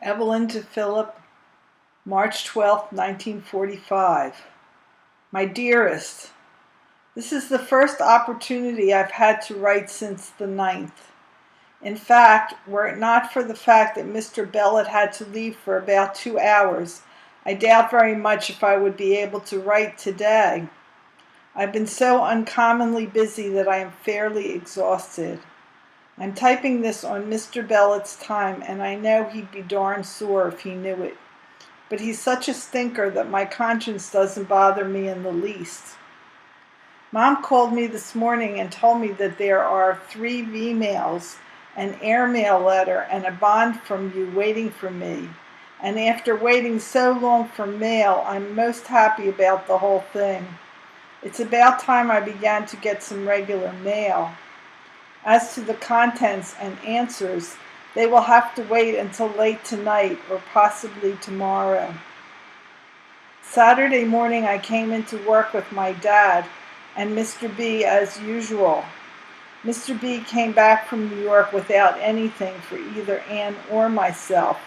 Evelyn to Philip, March 12, 1945. My dearest, this is the first opportunity I've had to write since the 9th. In fact, were it not for the fact that Mr. Bellet had to leave for about 2 hours, I doubt very much if I would be able to write today. I've been so uncommonly busy that I am fairly exhausted. I'm typing this on Mr. Bellet's time, and I know he'd be darn sore if he knew it. But he's such a stinker that my conscience doesn't bother me in the least. Mom called me this morning and told me that there are 3 V-mails, an airmail letter, and a bond from you waiting for me. And after waiting so long for mail, I'm most happy about the whole thing. It's about time I began to get some regular mail. As to the contents and answers, they will have to wait until late tonight or possibly tomorrow. Saturday morning I came into work with my dad and Mr. B as usual. Mr. B came back from New York without anything for either Ann or myself,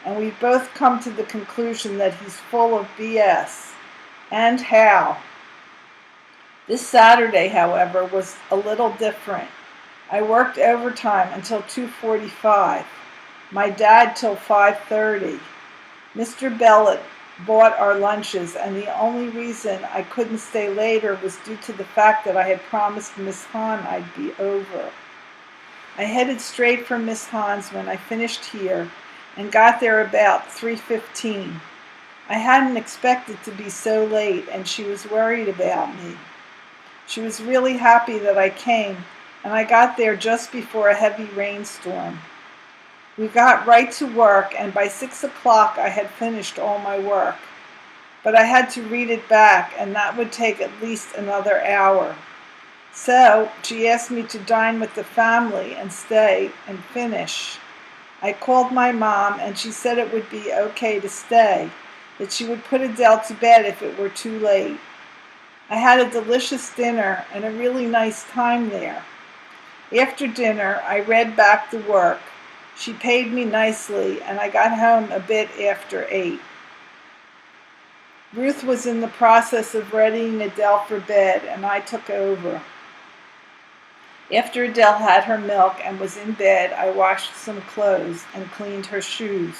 and we've both come to the conclusion that he's full of BS. And how? This Saturday, however, was a little different. I worked overtime until 2:45. My dad till 5:30. Mr. Bellet bought our lunches, and the only reason I couldn't stay later was due to the fact that I had promised Miss Hahn I'd be over. I headed straight for Miss Hahn's when I finished here and got there about 3:15. I hadn't expected to be so late, and she was worried about me. She was really happy that I came, and I got there just before a heavy rainstorm. We got right to work, and by 6 o'clock I had finished all my work. But I had to read it back, and that would take at least another hour. So she asked me to dine with the family and stay and finish. I called my mom, and she said it would be okay to stay, that she would put Adele to bed if it were too late. I had a delicious dinner and a really nice time there. After dinner, I read back the work. She paid me nicely, and I got home a bit after 8. Ruth was in the process of readying Adele for bed, and I took over. After Adele had her milk and was in bed, I washed some clothes and cleaned her shoes.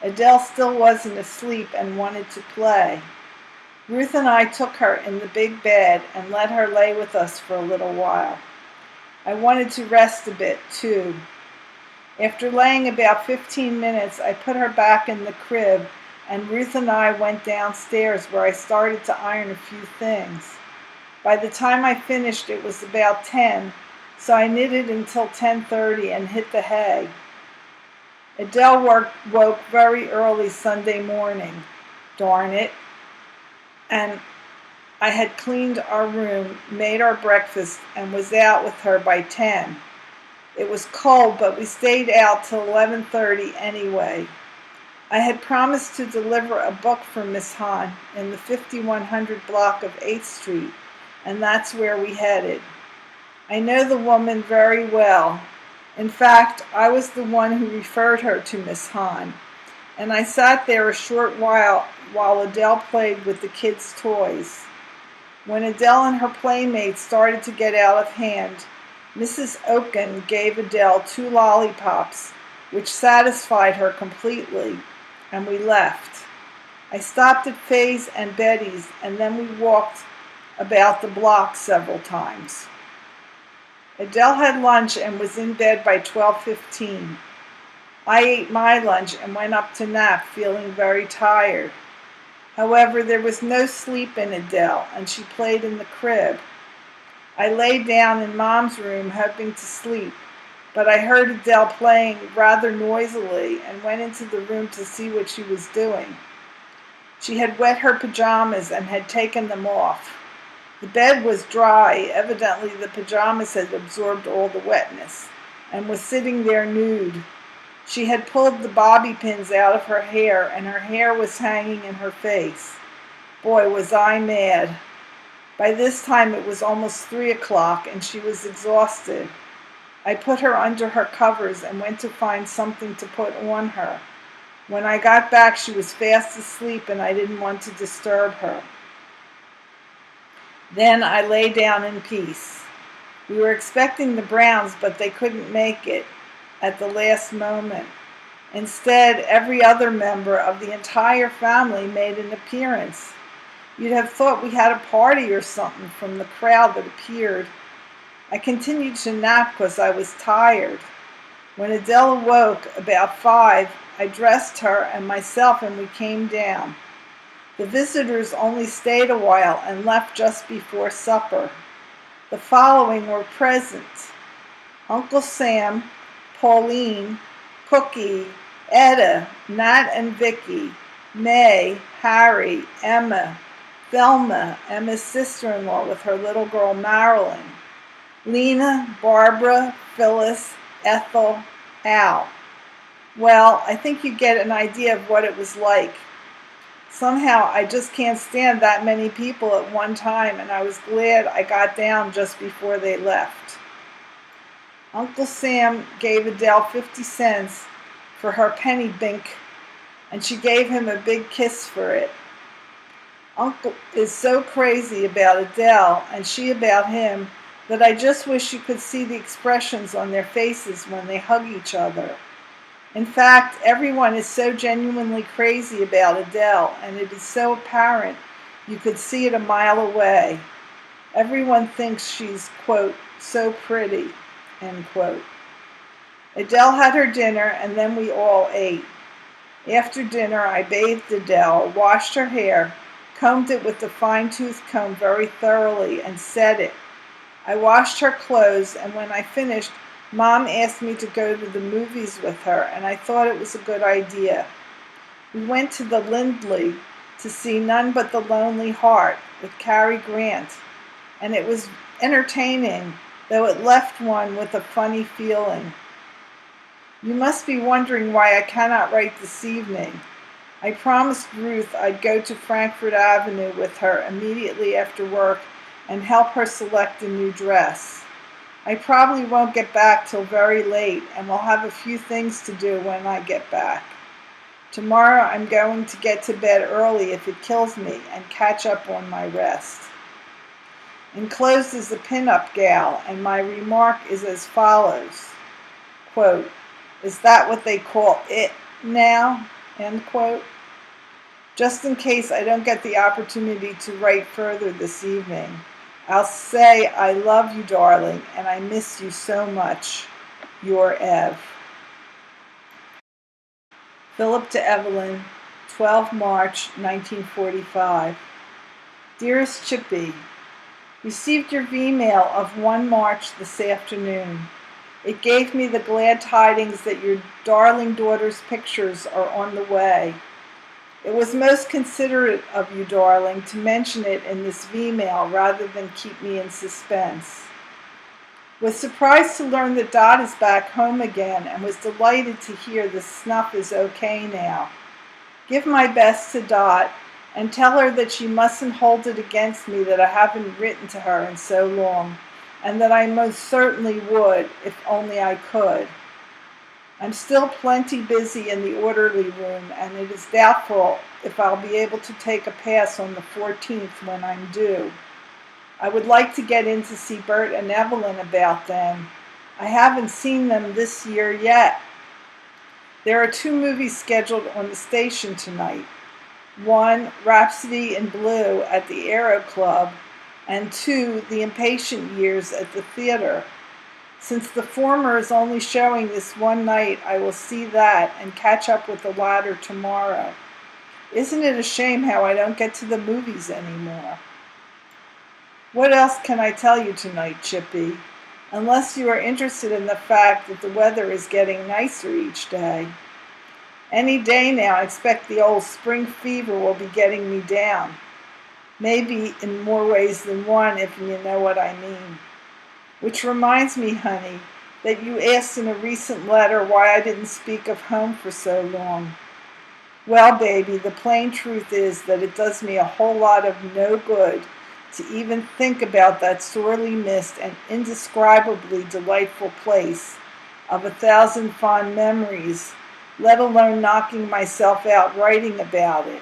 Adele still wasn't asleep and wanted to play. Ruth and I took her in the big bed and let her lay with us for a little while. I wanted to rest a bit, too. After laying about 15 minutes, I put her back in the crib, and Ruth and I went downstairs where I started to iron a few things. By the time I finished, it was about 10, so I knitted until 10:30 and hit the hay. Adele woke very early Sunday morning, darn it, and I had cleaned our room, made our breakfast, and was out with her by 10. It was cold, but we stayed out till 11:30 anyway. I had promised to deliver a book for Miss Hahn in the 5100 block of 8th Street, and that's where we headed. I know the woman very well. In fact, I was the one who referred her to Miss Hahn, and I sat there a short while Adele played with the kids' toys. When Adele and her playmates started to get out of hand, Mrs. Oaken gave Adele 2 lollipops, which satisfied her completely, and we left. I stopped at Faye's and Betty's, and then we walked about the block several times. Adele had lunch and was in bed by 12:15. I ate my lunch and went up to nap, feeling very tired. However, there was no sleep in Adele, and she played in the crib. I lay down in Mom's room hoping to sleep, but I heard Adele playing rather noisily and went into the room to see what she was doing. She had wet her pajamas and had taken them off. The bed was dry, evidently the pajamas had absorbed all the wetness, and was sitting there nude. She had pulled the bobby pins out of her hair, and her hair was hanging in her face. Boy, was I mad. By this time it was almost 3 o'clock, and she was exhausted. I put her under her covers and went to find something to put on her. When I got back, she was fast asleep and I didn't want to disturb her. Then I lay down in peace. We were expecting the Browns, but they couldn't make it at the last moment. Instead, every other member of the entire family made an appearance. You'd have thought we had a party or something from the crowd that appeared. I continued to nap because I was tired. When Adele awoke about 5, I dressed her and myself and we came down. The visitors only stayed a while and left just before supper. The following were present: Uncle Sam, Pauline, Cookie, Etta, Nat and Vicky, May, Harry, Emma, Thelma, Emma's sister-in-law with her little girl Marilyn, Lena, Barbara, Phyllis, Ethel, Al. Well, I think you get an idea of what it was like. Somehow I just can't stand that many people at one time, and I was glad I got down just before they left. Uncle Sam gave Adele 50 cents for her penny bink, and she gave him a big kiss for it. Uncle is so crazy about Adele, and she about him, that I just wish you could see the expressions on their faces when they hug each other. In fact, everyone is so genuinely crazy about Adele, and it is so apparent you could see it a mile away. Everyone thinks she's, quote, so pretty, end quote. Adele had her dinner, and then we all ate. After dinner, I bathed Adele, washed her hair, combed it with the fine-tooth comb very thoroughly, and set it. I washed her clothes, and when I finished, Mom asked me to go to the movies with her, and I thought it was a good idea. We went to the Lindley to see None But the Lonely Heart with Cary Grant, and it was entertaining, though it left one with a funny feeling. You must be wondering why I cannot write this evening. I promised Ruth I'd go to Frankfort Avenue with her immediately after work and help her select a new dress. I probably won't get back till very late, and will have a few things to do when I get back. Tomorrow I'm going to get to bed early if it kills me and catch up on my rest. Enclosed is a pin-up gal, and my remark is as follows, quote, "Is that what they call it now?" End quote. Just in case I don't get the opportunity to write further this evening, I'll say I love you, darling, and I miss you so much. Your Ev. Philip to Evelyn, 12 March 1945. Dearest Chippy, received your email of 1 March this afternoon. It gave me the glad tidings that your darling daughter's pictures are on the way. It was most considerate of you, darling, to mention it in this email rather than keep me in suspense. Was surprised to learn that Dot is back home again, and was delighted to hear the snuff is okay now. Give my best to Dot, and tell her that she mustn't hold it against me that I haven't written to her in so long, and that I most certainly would if only I could. I'm still plenty busy in the orderly room, and it is doubtful if I'll be able to take a pass on the 14th when I'm due. I would like to get in to see Bert and Evelyn about then. I haven't seen them this year yet. There are 2 movies scheduled on the station tonight. 1, Rhapsody in Blue at the Aero Club, and 2, The Impatient Years at the theater. Since the former is only showing this one night, I will see that and catch up with the latter tomorrow. Isn't it a shame how I don't get to the movies anymore? What else can I tell you tonight, Chippy? Unless you are interested in the fact that the weather is getting nicer each day. Any day now, I expect the old spring fever will be getting me down. Maybe in more ways than one, if you know what I mean. Which reminds me, honey, that you asked in a recent letter why I didn't speak of home for so long. Well, baby, the plain truth is that it does me a whole lot of no good to even think about that sorely missed and indescribably delightful place of 1,000 fond memories let alone knocking myself out writing about it.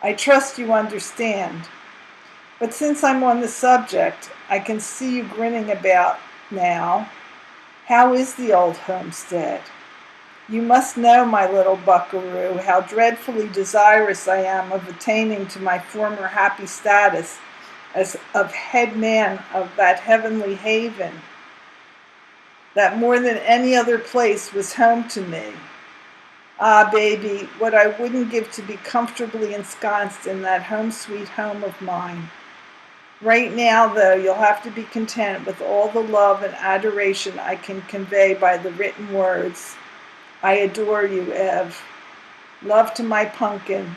I trust you understand. But since I'm on the subject, I can see you grinning about now. How is the old homestead? You must know, my little buckaroo, how dreadfully desirous I am of attaining to my former happy status as of head man of that heavenly haven, that more than any other place was home to me. Ah, baby, what I wouldn't give to be comfortably ensconced in that home sweet home of mine. Right now, though, you'll have to be content with all the love and adoration I can convey by the written words. I adore you, Ev. Love to my pumpkin,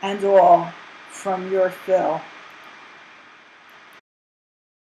and all from your Phil.